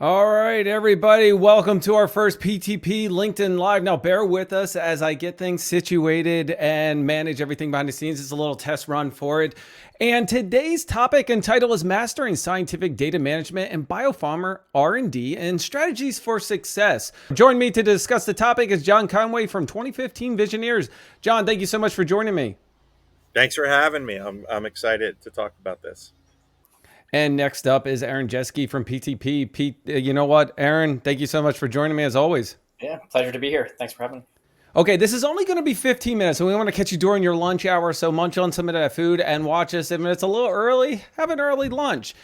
All right, everybody, welcome to our first PTP LinkedIn Live. Now, bear with us as I get things situated and manage everything behind the scenes. It's a little test run for it. And today's topic and title is Mastering Scientific Data Management and Biopharma R&D and Strategies for Success. Join me to discuss the topic is Jon Conway from 2015 Visioneers. Jon, thank you so much for joining me. Thanks for having me. I'm excited to talk about this. And next up is Aaron Jeskey from PTP. Pete, you know what, Aaron, thank you so much for joining me as always. Yeah, pleasure to be here. Thanks for having me. Okay, this is only going to be 15 minutes, and we want to catch you during your lunch hour. So munch on some of that food and watch us. If it's a little early, have an early lunch.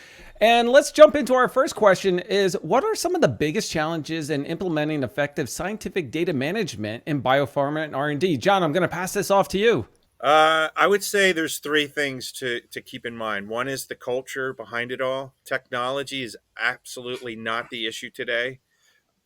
And let's jump into our first question is what are some of the biggest challenges in implementing effective scientific data management in biopharma and R&D? Jon, I'm going to pass this off to you. I would say there's three things to keep in mind. One is the culture behind it all. Technology is absolutely not the issue today.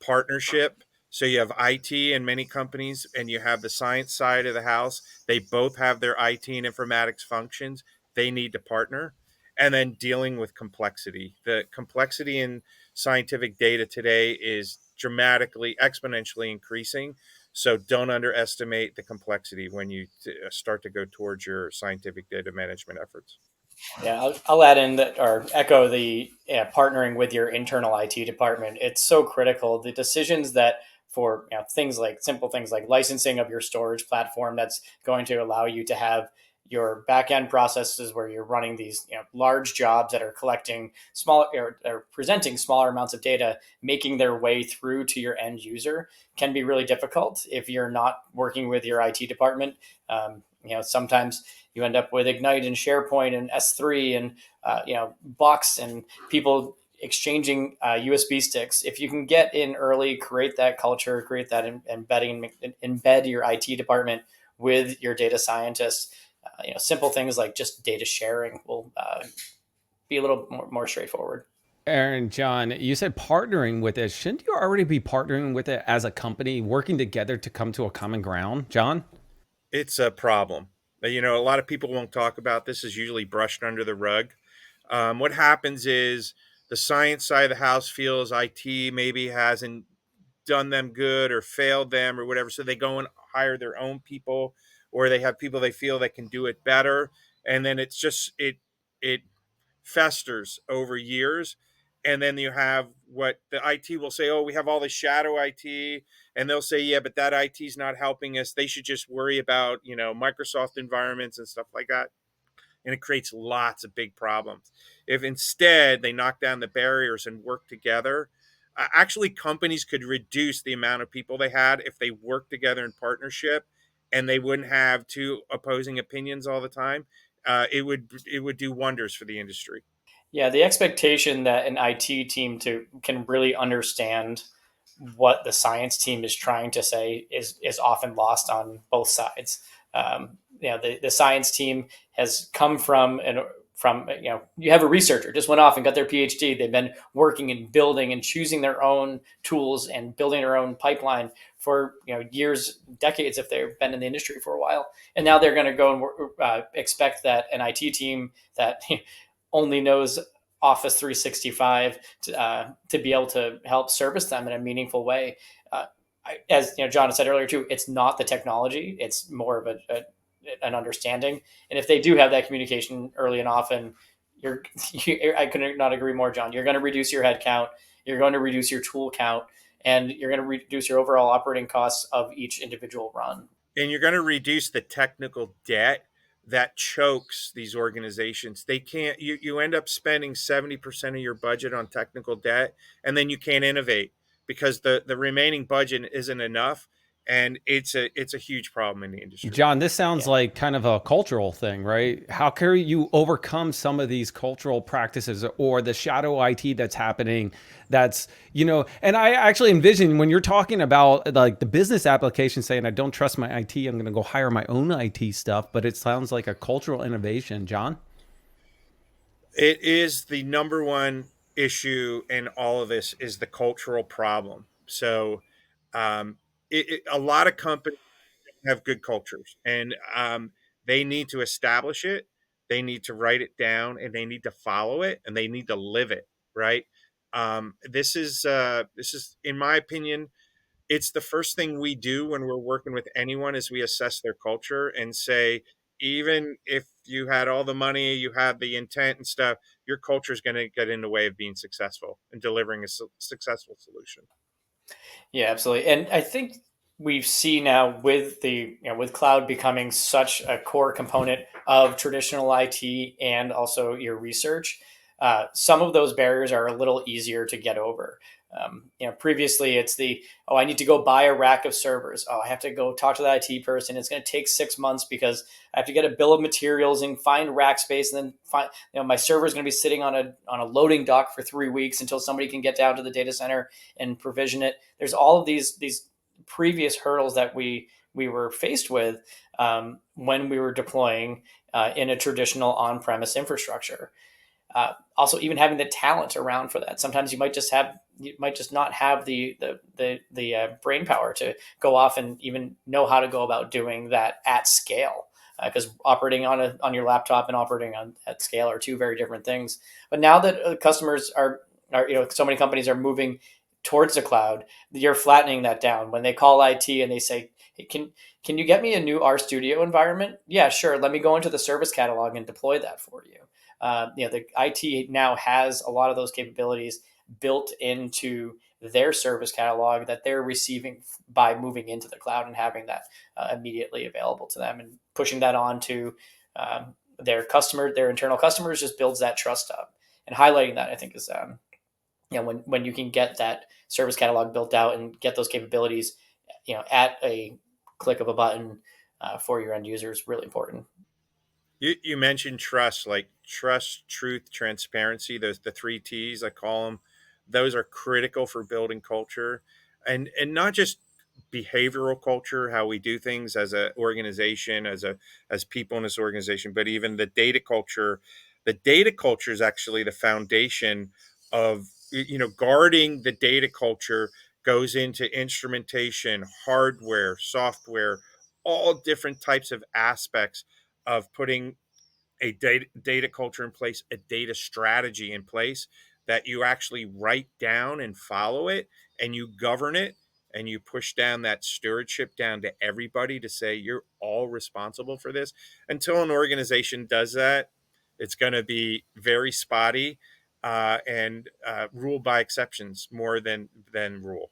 Partnership. So you have IT in many companies, and you have the science side of the house. They both have their IT and informatics functions. They need to partner. And then dealing with complexity. The complexity in scientific data today is dramatically, exponentially increasing. So don't underestimate the complexity when you start to go towards your scientific data management efforts. Yeah, I'll add in that or echo the partnering with your internal IT department. It's so critical. The decisions that for things like simple things like licensing of your storage platform that's going to allow you to have your back end processes where you're running these large jobs that are collecting small or presenting smaller amounts of data, making their way through to your end user can be really difficult if you're not working with your IT department. Sometimes you end up with Ignite and SharePoint and S3 and Box and people exchanging USB sticks. If you can get in early, create that culture, create that embedding, embed your IT department with your data scientists. Simple things like just data sharing will be a little more straightforward. Aaron, Jon, you said partnering with it. Shouldn't you already be partnering with it as a company, working together to come to a common ground, Jon? It's a problem. A lot of people won't talk about this. Is usually brushed under the rug. What happens is the science side of the house feels IT maybe hasn't done them good or failed them or whatever. So they go and hire their own people, or they have people they feel that can do it better. And then it festers over years. And then you have what the IT will say, oh, we have all this shadow IT. And they'll say, yeah, but that IT is not helping us. They should just worry about, Microsoft environments and stuff like that. And it creates lots of big problems. If instead they knock down the barriers and work together, actually companies could reduce the amount of people they had if they worked together in partnership, and they wouldn't have two opposing opinions all the time. It would do wonders for the industry. Yeah, the expectation that an IT team to can really understand what the science team is trying to say is often lost on both sides. The science team has come from you have a researcher just went off and got their PhD. They've been working and building and choosing their own tools and building their own pipeline for years, decades if they've been in the industry for a while. And now they're going to go and expect that an IT team that only knows Office 365 to be able to help service them in a meaningful way. As Jon said earlier too, it's not the technology; it's more of an understanding. And if they do have that communication early and often, I could not agree more, Jon. You're going to reduce your head count, you're going to reduce your tool count, and you're going to reduce your overall operating costs of each individual run. And you're going to reduce the technical debt that chokes these organizations. They can't, you end up spending 70% of your budget on technical debt, and then you can't innovate because the remaining budget isn't enough. And it's a huge problem in the industry. Jon, this sounds Yeah. like kind of a cultural thing, right? How can you overcome some of these cultural practices or the shadow IT that's happening? And I actually envision when you're talking about like the business application saying, I don't trust my IT, I'm going to go hire my own IT stuff, but it sounds like a cultural innovation, Jon. It is the number one issue in all of this is the cultural problem. So um, a lot of companies have good cultures, and they need to establish it. They need to write it down, and they need to follow it, and they need to live it. Right? This is, in my opinion, it's the first thing we do when we're working with anyone is we assess their culture and say, even if you had all the money, you have the intent and stuff, your culture is going to get in the way of being successful and delivering a successful solution. Yeah, absolutely. And I think we see now with with cloud becoming such a core component of traditional IT and also your research, some of those barriers are a little easier to get over. Previously it's I need to go buy a rack of servers. Oh, I have to go talk to the IT person. It's going to take 6 months because I have to get a bill of materials and find rack space, and then find, my server is going to be sitting on a loading dock for 3 weeks until somebody can get down to the data center and provision it. There's all of these previous hurdles that we were faced with when we were deploying in a traditional on-premise infrastructure. Also, even having the talent around for that. Sometimes you might just not have the brain power to go off and even know how to go about doing that at scale. Because operating on your laptop and operating at scale are two very different things. But now that customers are so many companies are moving towards the cloud, you're flattening that down. When they call IT and they say, hey, can you get me a new RStudio environment? Yeah, sure. Let me go into the service catalog and deploy that for you. The IT now has a lot of those capabilities built into their service catalog that they're receiving by moving into the cloud and having that immediately available to them, and pushing that on to their internal customers just builds that trust up. And highlighting that, I think, is when you can get that service catalog built out and get those capabilities, at a click of a button for your end users, really important. You mentioned trust, like trust, truth, transparency. Those the three T's I call them. Those are critical for building culture, and not just behavioral culture, how we do things as an organization, as people in this organization, but even the data culture. The data culture is actually the foundation of guarding the data culture goes into instrumentation, hardware, software, all different types of aspects of putting a data culture in place, a data strategy in place that you actually write down and follow it, and you govern it, and you push down that stewardship down to everybody to say you're all responsible for this. Until an organization does that, it's going to be very spotty and ruled by exceptions more than rule.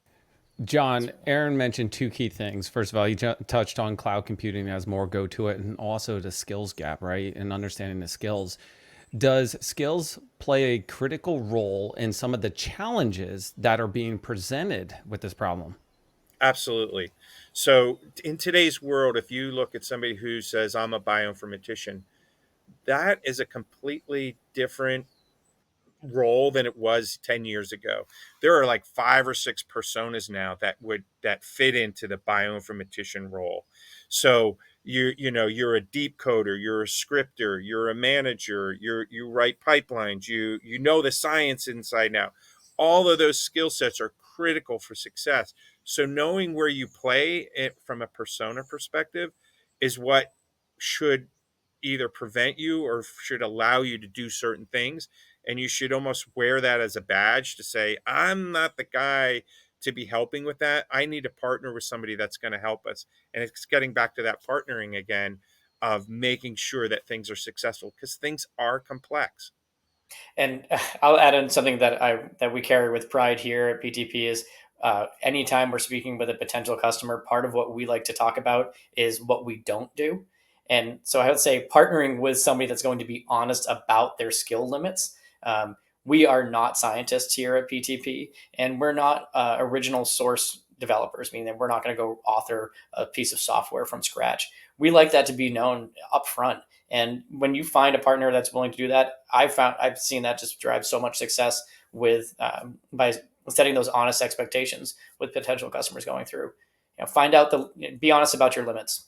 John, Aaron mentioned two key things. First of all, he touched on cloud computing as more go to it, and also the skills gap, right? And understanding the skills. Does skills play a critical role in some of the challenges that are being presented with this problem? Absolutely. So in today's world, if you look at somebody who says I'm a bioinformatician, that is a completely different role than it was 10 years ago. There are like five or six personas now that fit into the bioinformatician role. So you're a deep coder, you're a scripter, you're a manager, you write pipelines, you know the science inside now. All of those skill sets are critical for success. So knowing where you play it from a persona perspective is what should either prevent you or should allow you to do certain things, and you should almost wear that as a badge to say I'm not the guy to be helping with that. I need to partner with somebody that's going to help us. And it's getting back to that partnering again of making sure that things are successful because things are complex. And I'll add in something that we carry with pride here at PTP is anytime we're speaking with a potential customer, part of what we like to talk about is what we don't do. And so I would say partnering with somebody that's going to be honest about their skill limits. We are not scientists here at PTP, and we're not original source developers, meaning that we're not going to go author a piece of software from scratch. We like that to be known upfront. And when you find a partner that's willing to do that, I've seen that just drive so much success with by setting those honest expectations with potential customers going through. Find out be honest about your limits.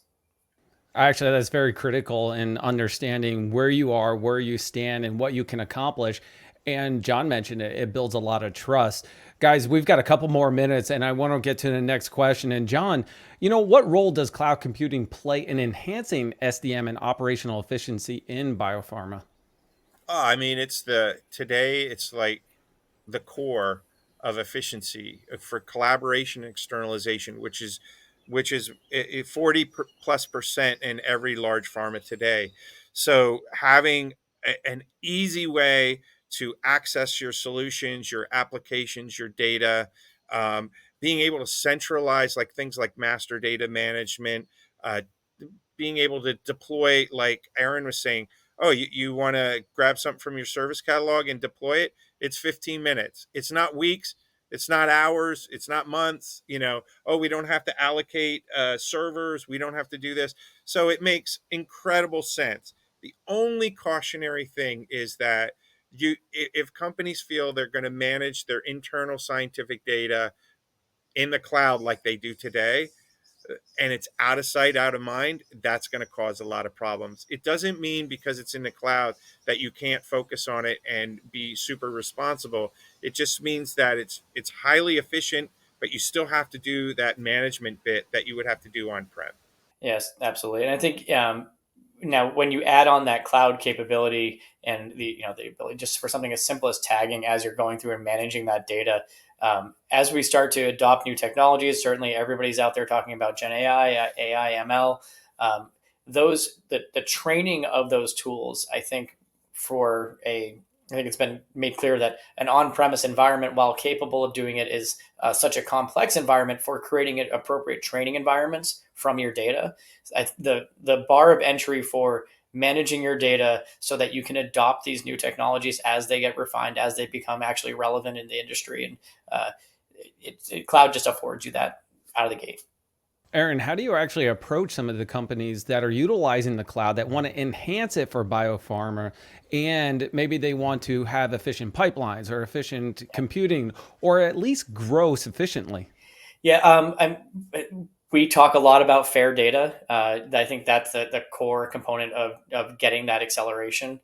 Actually, that's very critical in understanding where you are, where you stand, and what you can accomplish. And John mentioned it, it builds a lot of trust. Guys, we've got a couple more minutes, and I want to get to the next question. And John, what role does cloud computing play in enhancing SDM and operational efficiency in biopharma? I mean, today it's like the core of efficiency for collaboration and externalization, which is 40+% in every large pharma today. So having an easy way to access your solutions, your applications, your data, um, being able to centralize like things like master data management, uh, being able to deploy, like Aaron was saying, oh, you want to grab something from your service catalog and deploy it. It's 15 minutes. It's not weeks. It's not hours. It's not months. Oh, we don't have to allocate servers. We don't have to do this. So it makes incredible sense. The only cautionary thing is that if companies feel they're going to manage their internal scientific data in the cloud like they do today, and it's out of sight, out of mind, that's going to cause a lot of problems. It doesn't mean because it's in the cloud that you can't focus on it and be super responsible. It just means that it's highly efficient, but you still have to do that management bit that you would have to do on-prem. Yes, absolutely. And I think now when you add on that cloud capability and the ability just for something as simple as tagging as you're going through and managing that data, as we start to adopt new technologies, certainly everybody's out there talking about Gen AI, AI, ML. The training of those tools, I think I think it's been made clear that an on-premise environment, while capable of doing it, is such a complex environment for creating appropriate training environments from your data. The bar of entry for managing your data so that you can adopt these new technologies as they get refined, as they become actually relevant in the industry, and cloud just affords you that out of the gate. Aaron, how do you actually approach some of the companies that are utilizing the cloud that want to enhance it for biopharma, and maybe they want to have efficient pipelines or efficient computing, or at least grow sufficiently? Yeah, we talk a lot about fair data. I think that's the core component of getting that acceleration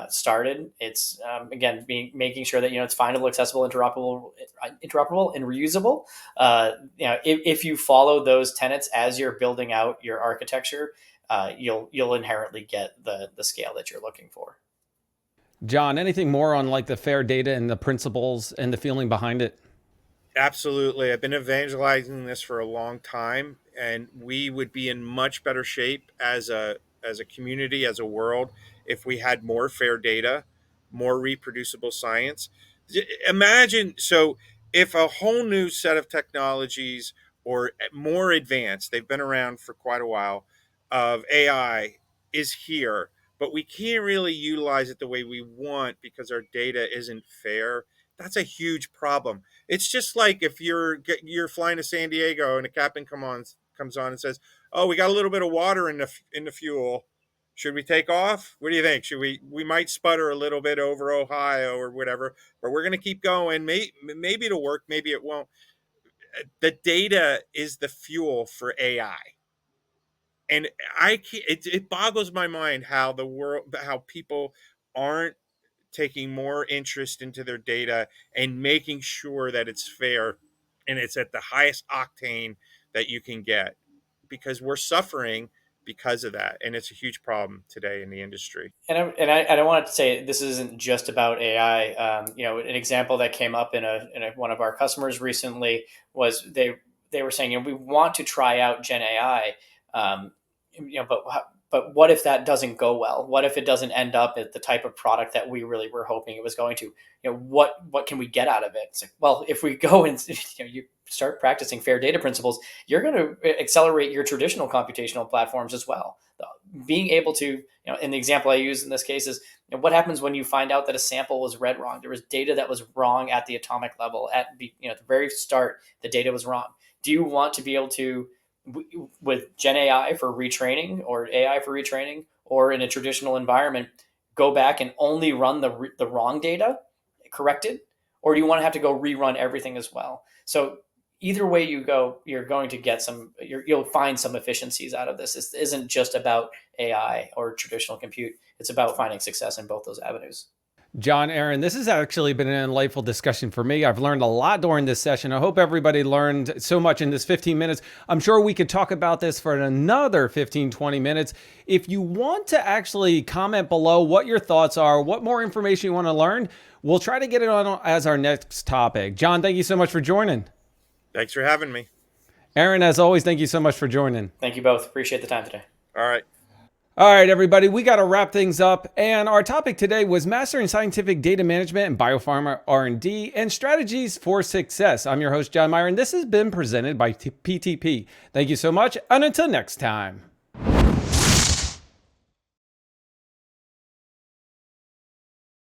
started. It's again making sure that it's findable, accessible, interoperable, and reusable. If you follow those tenets as you're building out your architecture, you'll inherently get the scale that you're looking for. Jon, anything more on like the fair data and the principles and the feeling behind it? Absolutely. I've been evangelizing this for a long time, and we would be in much better shape as a community, as a world, if we had more fair data, more reproducible science. Imagine, so if a whole new set of technologies or more advanced, they've been around for quite a while, of AI is here, but we can't really utilize it the way we want because our data isn't fair. That's a huge problem. It's just like if you're flying to San Diego and a captain comes on and says, "Oh, we got a little bit of water in the fuel. Should we take off? What do you think? Should we might sputter a little bit over Ohio or whatever, but we're going to keep going. Maybe it'll work, maybe it won't." The data is the fuel for AI. And it boggles my mind how how people aren't taking more interest into their data and making sure that it's fair and it's at the highest octane that you can get, because we're suffering because of that, and it's a huge problem today in the industry. And I wanted to say this isn't just about AI. An example that came up in one of our customers recently was they were saying, we want to try out Gen AI, but what if that doesn't go well? What if it doesn't end up at the type of product that we really were hoping it was going to? What can we get out of it? It's like, well, if we go and you start practicing fair data principles, you're going to accelerate your traditional computational platforms as well. Being able to, in the example I use in this case is, what happens when you find out that a sample was read wrong? There was data that was wrong at the atomic level. At the very start, the data was wrong. Do you want to be able to, with Gen AI for retraining or AI for retraining, or in a traditional environment, go back and only run the wrong data, correct it? Or do you want to have to go rerun everything as well? So either way you go, you're going to get you'll find some efficiencies out of this. This isn't just about AI or traditional compute. It's about finding success in both those avenues. Jon, Aaron, this has actually been an delightful discussion for me. I've learned a lot during this session. I hope everybody learned so much in this 15 minutes. I'm sure we could talk about this for another 15, 20 minutes. If you want to actually comment below what your thoughts are, what more information you want to learn, We'll try to get it on as our next topic. Jon, thank you so much for joining. Thanks for having me. Aaron, as always, thank you so much for joining. Thank you both. Appreciate the time today. All right. All right, everybody, we got to wrap things up. And our topic today was mastering scientific data management and biopharma R&D and strategies for success. I'm your host, Jon Myer, and this has been presented by PTP. Thank you so much, and until next time.